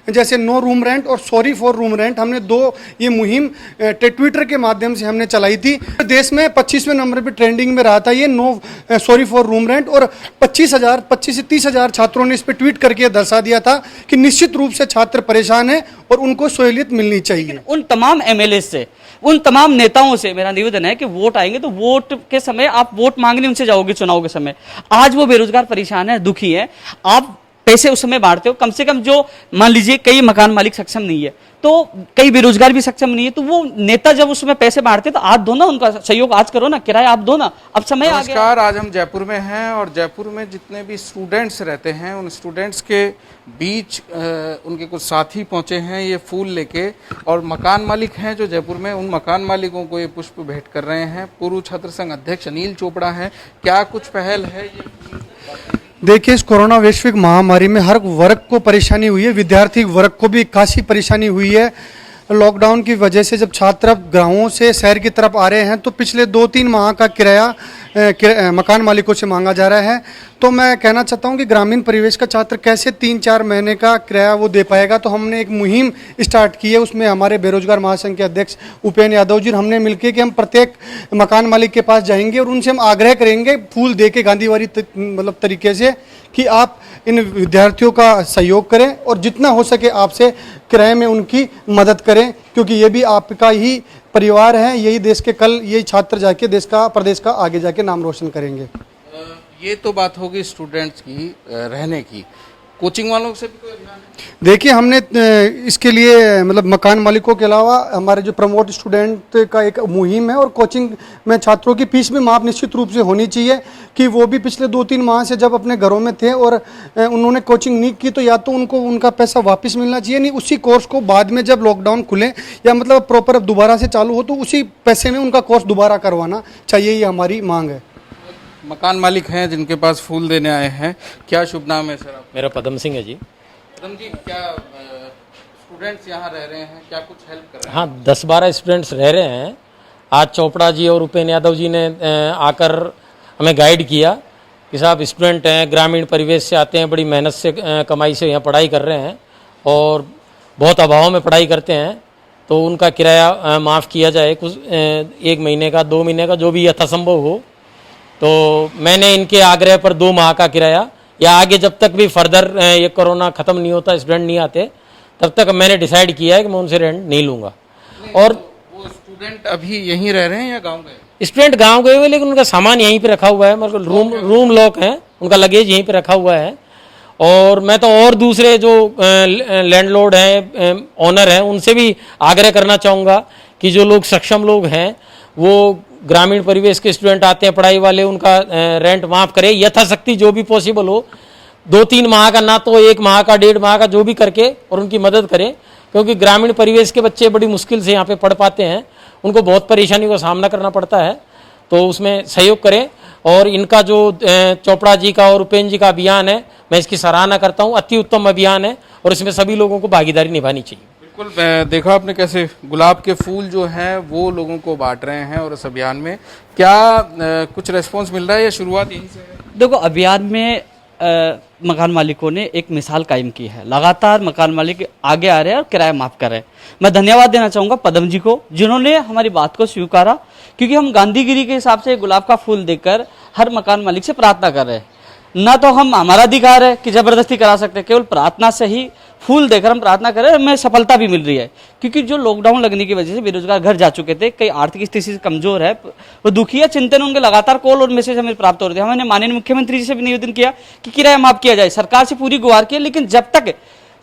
जैसे no room rent और sorry for room rent, हमने 2 ये मुहिम ट्विटर के माध्यम से हमने चलाई थी। देश में 25वें नंबर पे ट्रेंडिंग में रहा था ये no sorry for room rent, और 25 से 30,000 छात्रों ने इस पर ट्वीट करके दर्शा दिया था कि निश्चित रूप से छात्र परेशान हैं और उनको सहूलियत मिलनी चाहिए। उन तमाम एमएलए से, उन तमाम नेताओं से मेरा निवेदन है कि वोट आएंगे तो वोट के समय आप वोट मांगने उनसे जाओगे चुनाव के समय। आज वो बेरोजगार परेशान है, दुखी है, आप पैसे उस समय बांटते हो। कम से कम जो मान लीजिए कई मकान मालिक सक्षम नहीं है, तो कई बेरोजगार भी सक्षम नहीं है, तो वो नेता जब उस समय पैसे बांटते तो आज दो ना, उनका सहयोग आज करो ना, किराया आप दो ना, अब समय आ गया। नमस्कार, आज हम जयपुर में हैं और जयपुर में जितने भी स्टूडेंट्स रहते हैं उन स्टूडेंट्स के बीच उनके कुछ साथी पहुंचे हैं ये फूल लेके, और मकान मालिक हैं जो जयपुर में, उन मकान मालिकों को ये पुष्प भेंट कर रहे हैं। पूर्व छात्र संघ अध्यक्ष अनिल चोपड़ा हैं। क्या कुछ पहल है ये? देखिए, इस कोरोना वैश्विक महामारी में हर वर्ग को परेशानी हुई है, विद्यार्थी वर्ग को भी खासी परेशानी हुई है। लॉकडाउन की वजह से जब छात्र गांवों से शहर की तरफ आ रहे हैं तो पिछले 2-3 माह का किराया मकान मालिकों से मांगा जा रहा है। तो मैं कहना चाहता हूं कि ग्रामीण परिवेश का छात्र कैसे 3-4 महीने का किराया वो दे पाएगा। तो हमने एक मुहिम स्टार्ट की है, उसमें हमारे बेरोजगार महासंघ के अध्यक्ष उपेंद्र यादव जी हमने मिलकर कि हम प्रत्येक मकान मालिक के पास जाएंगे और उनसे हम आग्रह करेंगे फूल दे के गांधीवादी मतलब तरीके से कि आप इन विद्यार्थियों का सहयोग करें और जितना हो सके आपसे किराए में उनकी मदद करें, क्योंकि ये भी आपका ही परिवार है, यही देश के कल यही छात्र जाके देश का प्रदेश का आगे जाके नाम रोशन करेंगे। ये तो बात होगी स्टूडेंट्स की रहने की, कोचिंग वालों से भी कोई अभियान है? देखिए, हमने इसके लिए मतलब मकान मालिकों के अलावा हमारे जो प्रमोट स्टूडेंट का एक मुहिम है, और कोचिंग में छात्रों की फीस भी माफ निश्चित रूप से होनी चाहिए कि वो भी पिछले 2-3 माह से जब अपने घरों में थे और उन्होंने कोचिंग नहीं की तो या तो उनको उनका पैसा वापस मिलना चाहिए, नहीं उसी कोर्स को बाद में जब लॉकडाउन खुले या मतलब प्रॉपर दोबारा से चालू हो तो उसी पैसे में उनका कोर्स दोबारा करवाना चाहिए, ये हमारी मांग है। मकान मालिक हैं जिनके पास फूल देने आए हैं, क्या शुभ नाम है सर आप? मेरा पदम सिंह है जी। पदम जी, क्या स्टूडेंट्स यहाँ रह रहे हैं, क्या कुछ हेल्प कर रहे हैं? हाँ, 10-12 स्टूडेंट्स रह रहे हैं। आज चोपड़ा जी और उपेंद्र यादव जी ने आकर हमें गाइड किया कि साहब स्टूडेंट हैं, ग्रामीण परिवेश से आते हैं, बड़ी मेहनत से कमाई से यहाँ पढ़ाई कर रहे हैं और बहुत अभाव में पढ़ाई करते हैं, तो उनका किराया माफ़ किया जाए, कुछ 1 महीने का 2 महीने का जो भी यथासंभव हो। तो मैंने इनके आग्रह पर 2 माह का किराया, या आगे जब तक भी फर्दर ये कोरोना ख़त्म नहीं होता, स्टूडेंट नहीं आते, तब तक मैंने डिसाइड किया है कि मैं उनसे रेंट नहीं लूँगा। और वो स्टूडेंट अभी यहीं रह रहे हैं या गांव गए? स्टूडेंट गांव गए हुए, लेकिन उनका सामान यहीं पे रखा हुआ है, मतलब रूम लॉक है, उनका लगेज यहीं पे रखा हुआ है। और मैं तो और दूसरे जो लैंडलॉर्ड हैं, ऑनर हैं, उनसे भी आग्रह करना चाहूँगा कि जो लोग सक्षम लोग हैं, वो ग्रामीण परिवेश के स्टूडेंट आते हैं पढ़ाई वाले, उनका रेंट माफ़ करें यथाशक्ति, जो भी पॉसिबल हो। 2-3 माह का ना तो 1 माह का 1.5 माह का जो भी करके और उनकी मदद करें, क्योंकि ग्रामीण परिवेश के बच्चे बड़ी मुश्किल से यहाँ पे पढ़ पाते हैं, उनको बहुत परेशानी का सामना करना पड़ता है, तो उसमें सहयोग करें। और इनका जो चोपड़ा जी का और उपेंद्र जी का अभियान है, मैं इसकी सराहना करता हूँ, अति उत्तम अभियान है और इसमें सभी लोगों को भागीदारी निभानी चाहिए। बिल्कुल, देखा आपने कैसे गुलाब के फूल जो हैं वो लोगों को बांट रहे हैं, और इस अभियान में क्या कुछ रेस्पॉन्स मिल रहा है या शुरुआत यहीं से है? देखो, अभियान में मकान मालिकों ने एक मिसाल कायम की है, लगातार मकान मालिक आगे आ रहे हैं और किराया माफ कर रहे हैं। मैं धन्यवाद देना चाहूँगा पदम जी को, जिन्होंने हमारी बात को स्वीकारा, क्योंकि हम गांधीगिरी के हिसाब से गुलाब का फूल देकर हर मकान मालिक से प्रार्थना कर रहे हैं। ना तो हम हमारा अधिकार है कि जबरदस्ती करा सकते हैं, केवल प्रार्थना से ही फूल देकर हम प्रार्थना करें, हमें सफलता भी मिल रही है। क्योंकि जो लॉकडाउन लगने की वजह से बेरोजगार घर जा चुके थे, कई आर्थिक स्थिति से कमजोर है, वो दुखी है, चिंतन, उनके लगातार कॉल और मैसेज हमें प्राप्त हो रहे थे। हमने माननीय मुख्यमंत्री जी से भी निवेदन किया कि किराया माफ किया जाए, सरकार से पूरी गुहार की, लेकिन जब तक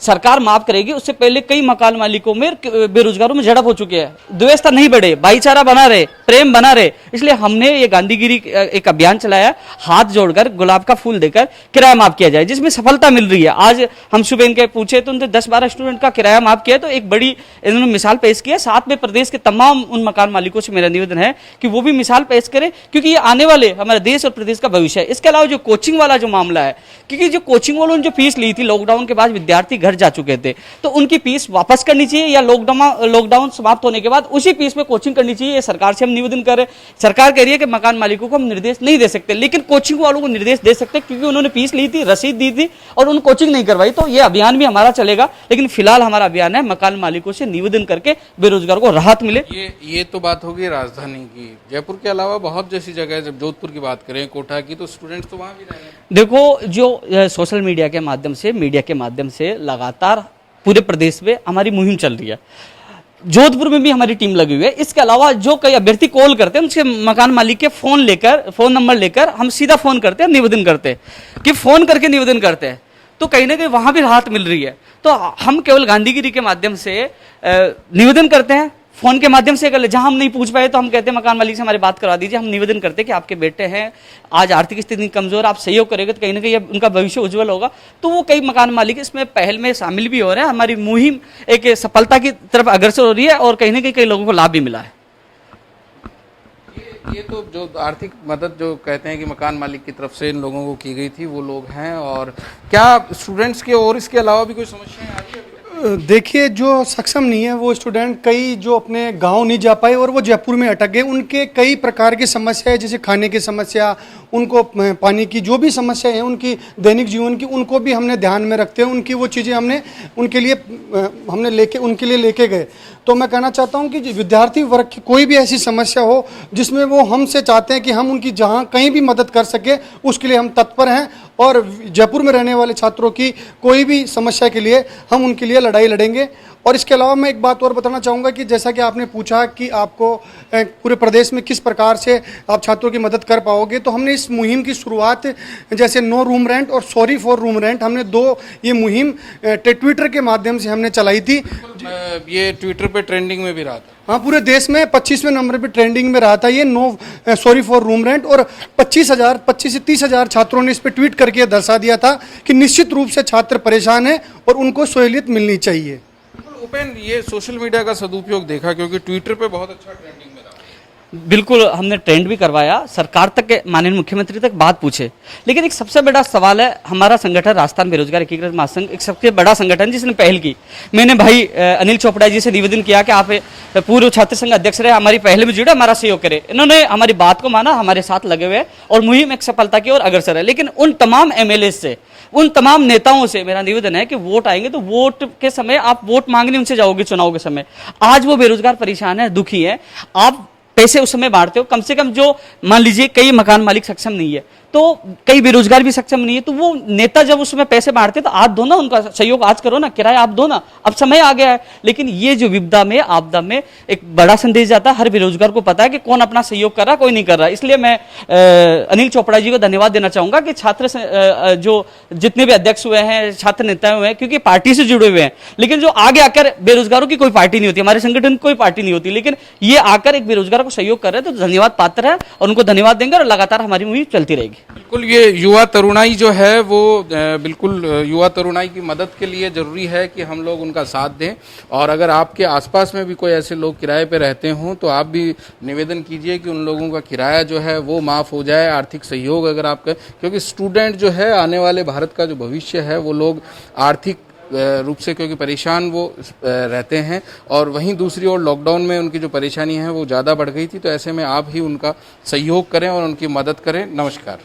सरकार माफ करेगी उससे पहले कई मकान मालिकों में, बेरोजगारों में झड़प हो चुकी है, द्वेषता नहीं बढ़े, भाईचारा बना रहे, प्रेम बना रहे। इसलिए हमने ये गांधीगिरी एक अभियान चलाया, हाथ जोड़कर गुलाब का फूल देकर किराया माफ किया जाए, जिसमें सफलता मिल रही है। आज हम सुबह इनके पूछे तो उनसे 10-12 स्टूडेंट का किराया माफ किया, तो एक बड़ी इन्होंने मिसाल पेश की है। साथ में प्रदेश के तमाम उन मकान मालिकों से मेरा निवेदन है कि वो भी मिसाल पेश करें, क्योंकि ये आने वाले हमारे देश और प्रदेश का भविष्य है। इसके अलावा जो कोचिंग वाला जो मामला है, क्योंकि जो कोचिंग वालों ने जो फीस ली थी लॉकडाउन के बाद, विद्यार्थी घर घर जा चुके थे, तो उनकी फीस वापस करनी चाहिए या लॉकडाउन समाप्त होने के बाद उसी फीस पे कोचिंग करनी चाहिए। ये सरकार से हम निवेदन कर रहे हैं। सरकार कह रही है कि मकान मालिकों को हम निर्देश नहीं दे सकते, लेकिन कोचिंग वालों को निर्देश दे सकते, क्योंकि उन्होंने फीस ली थी, रसीद दी थी और उन कोचिंग नहीं करवाई। तो ये अभियान भी हमारा चलेगा, लेकिन फिलहाल हमारा अभियान है मकान मालिकों से निवेदन करके बेरोजगार को राहत मिले। ये तो बात होगी राजधानी की। जयपुर के अलावा बहुत जैसी जगह है, जब जोधपुर की बात करें, कोटा की, तो स्टूडेंट्स तो वहाँ भी रह रहे हैं। देखो, जो सोशल मीडिया के माध्यम से लगातार पूरे प्रदेश में हमारी मुहिम चल रही है। जोधपुर में भी हमारी टीम लगी हुई है। इसके अलावा जो कई अभ्यर्थी कॉल करते हैं, उनसे मकान मालिक के फोन नंबर लेकर हम सीधा फोन करते हैं, निवेदन करते हैं कि फोन करके निवेदन करते हैं, तो कहीं ना कहीं वहां भी राहत मिल रही है। तो हम केवल गांधीगिरी के माध्यम से निवेदन करते हैं, फोन के माध्यम से कर ले। जहां हम नहीं पूछ पाए तो हम कहते हैं मकान मालिक से हमारी बात करवा दीजिए। हम निवेदन करते हैं कि आपके बेटे हैं, आज आर्थिक स्थिति कमजोर, आप सहयोग करेंगे तो कहीं ना कहीं उनका भविष्य उज्जवल होगा। तो वो कई मकान मालिक इसमें पहल में शामिल भी हो रहे हैं। हमारी मुहिम एक सफलता की तरफ अग्रसर हो रही है और कहीं ना कहीं कई लोगों को लाभ भी मिला है। ये तो जो आर्थिक मदद जो कहते हैं कि मकान मालिक की तरफ से इन लोगों को की गई थी, वो लोग हैं। और क्या स्टूडेंट्स के और इसके अलावा भी कोई समस्याएं आ रही है? देखिए, जो सक्षम नहीं है वो स्टूडेंट, कई जो अपने गांव नहीं जा पाए और वो जयपुर में अटक गए, उनके कई प्रकार की समस्या है, जैसे खाने की समस्या, उनको पानी की जो भी समस्या है, उनकी दैनिक जीवन की, उनको भी हमने ध्यान में रखते हैं। उनकी वो चीज़ें हमने उनके लिए लेके गए। तो मैं कहना चाहता हूं कि विद्यार्थी वर्ग की कोई भी ऐसी समस्या हो जिसमें वो हमसे चाहते हैं कि हम उनकी जहां कहीं भी मदद कर सके, उसके लिए हम तत्पर हैं। और जयपुर में रहने वाले छात्रों की कोई भी समस्या के लिए हम उनके लिए लड़ाई लड़ेंगे। और इसके अलावा मैं एक बात और बताना चाहूँगा कि जैसा कि आपने पूछा कि आपको पूरे प्रदेश में किस प्रकार से आप छात्रों की मदद कर पाओगे, तो हमने इस मुहिम की शुरुआत जैसे नो रूम रेंट और सॉरी फॉर रूम रेंट, हमने ये मुहिम ट्विटर के माध्यम से हमने चलाई थी। ये ट्विटर पे ट्रेंडिंग में भी रहा था। हाँ, पूरे देश में 25वें नंबर पे ट्रेंडिंग में रहा था ये no sorry for room rent. और 25 से 30,000 छात्रों ने इस पे ट्वीट करके दर्शा दिया था कि निश्चित रूप से छात्र परेशान हैं और उनको सहूलियत मिलनी चाहिए। उपेन, ये सोशल मीडिया का सदुपयोग देखा, क्योंकि ट्विटर पे बहुत अच्छा ट्रेंडिंग में रहा। बिल्कुल, हमने ट्रेंड भी करवाया, सरकार तक के माननीय मुख्यमंत्री तक बात पूछे। लेकिन एक सबसे बड़ा सवाल है, हमारा संगठन राजस्थान बेरोजगार एकीकृत महासंघ एक सबसे बड़ा संगठन जिसने पहल की। मैंने भाई अनिल चोपड़ा जी से निवेदन किया कि आप पूर्व छात्र संघ अध्यक्ष रहे, हमारी पहल में जुड़े, हमारा सहयोग करें। इन्होंने हमारी बात को माना, हमारे साथ लगे हुए और मुहिम एक सफलता की ओर अग्रसर है। लेकिन उन तमाम एमएलए से, उन तमाम नेताओं से मेरा निवेदन है कि वोट आएंगे तो वोट के समय आप वोट मांगने उनसे जाओगे चुनाव के समय। आज वो बेरोजगार परेशान है, दुखी है, आप पैसे उस समय बांटते हो। कम से कम जो मान लीजिए कई मकान मालिक सक्षम नहीं है, तो कई बेरोजगार भी सक्षम नहीं है, तो वो नेता जब उसमें पैसे बांटते तो आज दो ना, उनका सहयोग आज करो ना, किराया आप दो ना, अब समय आ गया है। लेकिन ये जो विपदा में, आपदा में एक बड़ा संदेश जाता है, हर बेरोजगार को पता है कि कौन अपना सहयोग कर रहा है, कोई नहीं कर रहा। इसलिए मैं अनिल चोपड़ा जी को धन्यवाद देना चाहूंगा कि छात्र जो जितने भी अध्यक्ष हुए हैं, छात्र नेता हुए हैं, क्योंकि पार्टी से जुड़े हुए हैं, लेकिन जो आगे आकर बेरोजगारों की कोई पार्टी नहीं होती, हमारे संगठन की कोई पार्टी नहीं होती, लेकिन ये आकर एक बेरोजगार को सहयोग कर रहे हैं, तो धन्यवाद पात्र है और उनको धन्यवाद देंगे और लगातार हमारी मुहिम चलती रहेगी। बिल्कुल, ये युवा तरुणाई जो है वो बिल्कुल युवा तरुणाई की मदद के लिए ज़रूरी है कि हम लोग उनका साथ दें। और अगर आपके आसपास में भी कोई ऐसे लोग किराए पे रहते हों तो आप भी निवेदन कीजिए कि उन लोगों का किराया जो है वो माफ़ हो जाए। आर्थिक सहयोग अगर आपका, क्योंकि स्टूडेंट जो है आने वाले भारत का जो भविष्य है, वो लोग आर्थिक रूप से क्योंकि परेशान वो रहते हैं। और वहीं दूसरी ओर लॉकडाउन में उनकी जो परेशानी है वो ज़्यादा बढ़ गई थी। तो ऐसे में आप ही उनका सहयोग करें और उनकी मदद करें। नमस्कार।